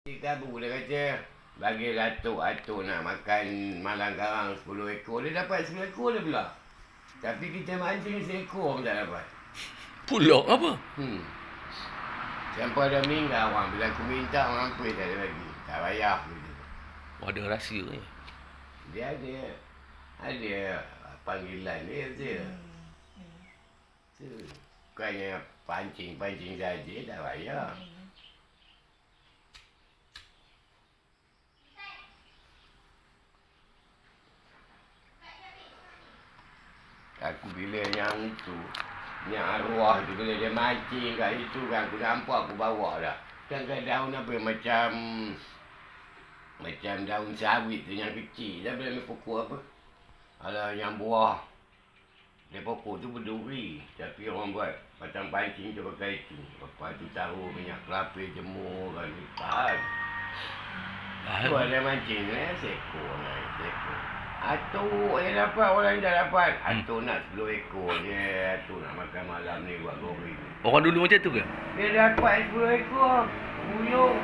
Kabu dia kata, bagi atuk-atuk nak makan malang karang 10 ekor, dia dapat 10 ekor dia pula. Tapi kita mancing seekor pun tak dapat. Pulak apa? Sampai ada meninggal orang, bila aku minta orang apa tak ada lagi. Tak payah gitu. Oh, ada rahsia ni. Dia ada panggilan dia je. Bukannya pancing-pancing saja, tak payah. Aku bila yang tu, yang arwah tu, bila dia mancing kat situ kan, aku nampak aku bawa dah. Kan daun apa macam daun sawit tu yang kecil. Dah bila ambil pokok apa? Alah yang buah. Dia pokok tu berduri. Tapi orang buat macam pancing tu pakai itu. Lepas tu taruh minyak kelapa, jemur kan. Lipat. Tu ada mancing ni, seekor. Atuk yang dapat, orang yang tak dapat. Atuk nak 10 ekor je. Atuk nak makan malam ni buat goreng. Orang dulu macam tu ke? Dia dapat 10 ekor. Buyung.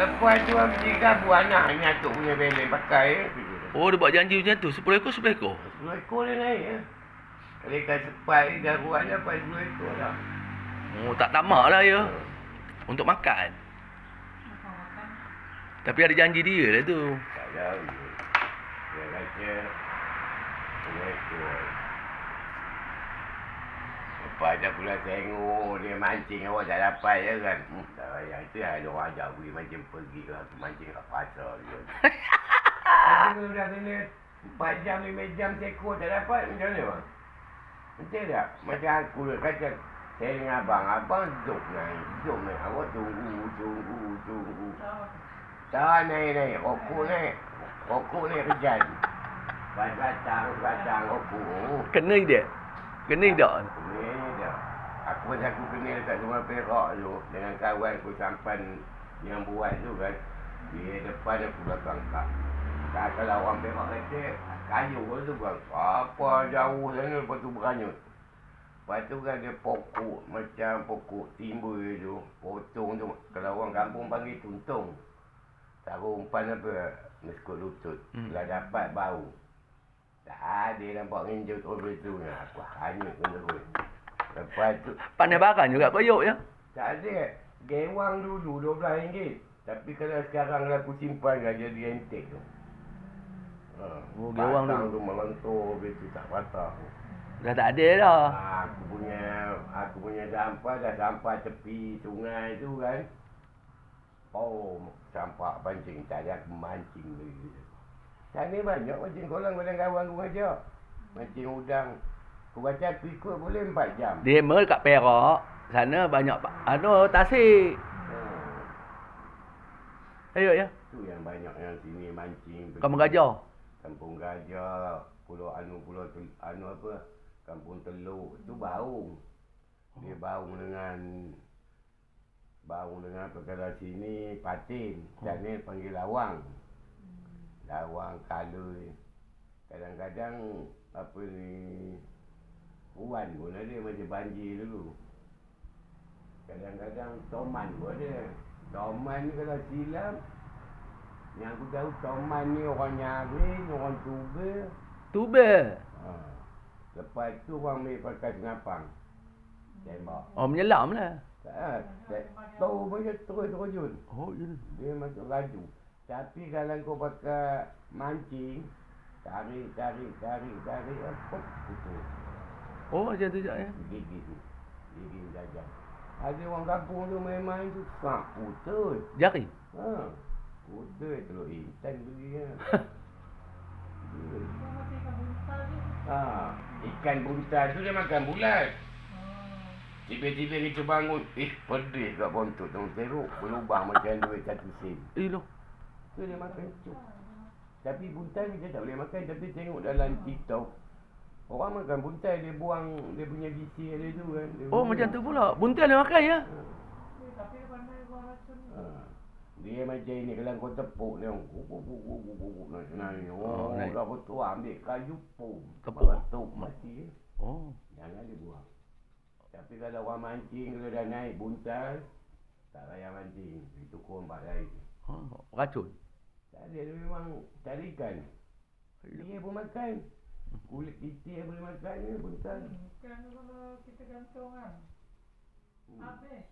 Lepas tu pergi kabu anak ni atuk punya beleng pakai. Oh, dia buat janji macam tu. 10 ekor, 10 ekor. 10 ekor dia naik ya. Kalau ikan sepat ni garuan dapat 10 ekor dah. Oh, tak tamak lah ya. Untuk makan. Tapi ada janji dia lah tu. Tak tahu. Dia kata 10 ekor. Lepas dah pula tengok dia mancing awak tak dapat je kan. Tak payah. Itu ada orang ajak pergi mancing pergi lah. Mancing kat pasar je. Tapi kalau dah kena 4 jam, 5 jam seekor tak dapat macam mana bang? Betul tak? Macam aku kata saya dengan abang zuk naik. Awak tunggu. Tak naik. Rokok naik kejan. Batang rokok. Kena dia? Kena tak? Kena tak. Aku kena dekat rumah Perak tu. Dengan kawan aku sampan yang buat tu kan. Dia depan aku belakang kak. Kalau orang Perak kata kayu tu bang. Apa jauh sana lepas tu beranyut. Lepas tu kan dia pokok macam pokok timbul tu. Potong tu. Kalau orang kampung panggil tuntung. Taruh umpan apa? Meskut lutut. Kalau dapat bau. Tak ada nampak nginjau terus tu. Aku hanyut pun terus. Lepas tu. Pandai barang juga payuk ya? Tak ada. Gewang dulu RM12. Tapi kalau sekarang aku simpan kan jadi antik tu. Oh, gewang batang tu melentur habis tu tak patah. Dah tak ada dah. Aku punya sampah dah sampah tepi sungai tu kan. Oh, sampah pancing tak ada aku mancing lagi. Sana banyak mancing kolam dengan kawan aku ajak. Mancing udang. Aku baca aku ikut boleh 4 jam. Dia kat Perak. Sana banyak tasik. Ayo ya. Tu yang banyak yang sini mancing. Kampung Gajah. Kampung Gajah, Pulau apa? Kampung Teluk. Tu baung. Dia baung dengan apa kalau sini patin. Sana panggil lawang. Lawang kalui. Kadang-kadang apa ni Puan pun ada macam banjir dulu. Kadang-kadang toman pun ada. Toman ni kalau silam, yang aku tahu toman ni orang nyaring, orang tuba. Tuba? Lepas tu orang ambil pakai senapang. Tembak. Oh, menyelam lah. Tahu macam terus-terus. Oh, ya. Dia masuk laju. Tapi kalau kau pakai mancing, tarik, apa putus. Oh, macam tu je ya. Gigit jajah. Ada orang kampung tu main-main tu, putus. Jari? Putus telur intan pergi kan. Ikan buntal tu dia makan bulat. Tiba-tiba kita bangun, pedih kat bontot tu teruk. Berubah macam duit 1 sen. Loh. Tu dia makan cuk. Tapi buntal kita tak boleh makan. Tapi tengok dalam TikTok, orang makan buntal, dia buang dia punya gisi dia tu kan. Oh, macam tu pula. Buntal dia makan ya? Tapi dia pandai buang racun. Dia macam ini, kalau kau tepuk dia, naik. Dah betul ambil kayu pun. Tepuk mati. Oh. Jangan dia buang. Tapi kalau orang mancing, kalau dah naik buntal, tak payah mancing. Itu kau 4 hari. Oh, racun. Tak ada, dia memang tarikan. Dia pun makan. Kulit itik boleh makan ni buntal. Bukan kalau kita gantung kan. Habis.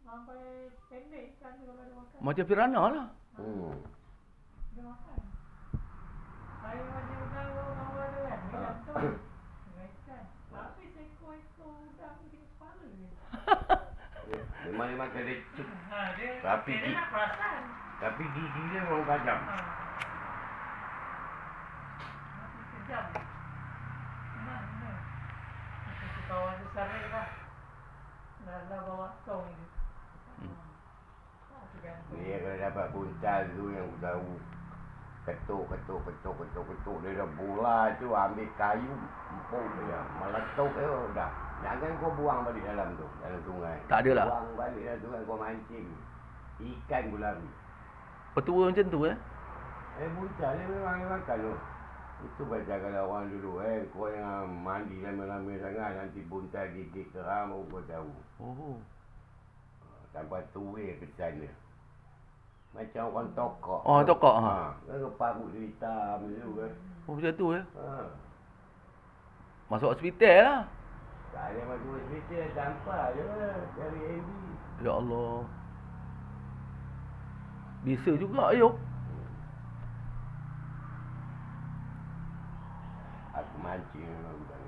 Sampai pendek kan kalau dia makan. Macam piranha lah. Dia makan. Saya macam udang tu kan. Dia gantung. Dia makan. Habis ekor-ekor udang di kepala dia. Memang dia makan dia. Dia Tapi dia nak perasan. Tapi gigi dia memang tajam. Kejam. Benar. Itu kawan tu sarik lah. Dah bawa tong dia. Dia kalau dapat buntal tu yang aku tahu. Ketuk. Dia dah bola tu ambil kayu. Empuk dia. Meletup dia dah. Jangan kau buang balik dalam tu. Dalam sungai. Tak ada lah. Buang balik dalam sungai kau mancing. Ikan pun lari. Petua macam tu Buntal dia memang dia makan tu. Itu baca kalau orang dulu kau yang mandi lama-lama sangat nanti buntal gigit keram baru kau tahu. Oh. Sampai tuwe kesan dia. Macam orang tokok. Oh, tokok Kan parut dia hitam tu kan. Oh, macam tu Masuk hospital lah. Tak ada masuk hospital, sampah je dari AD. Ya Allah. Bisa juga ayuk. Aku mancing memang bukan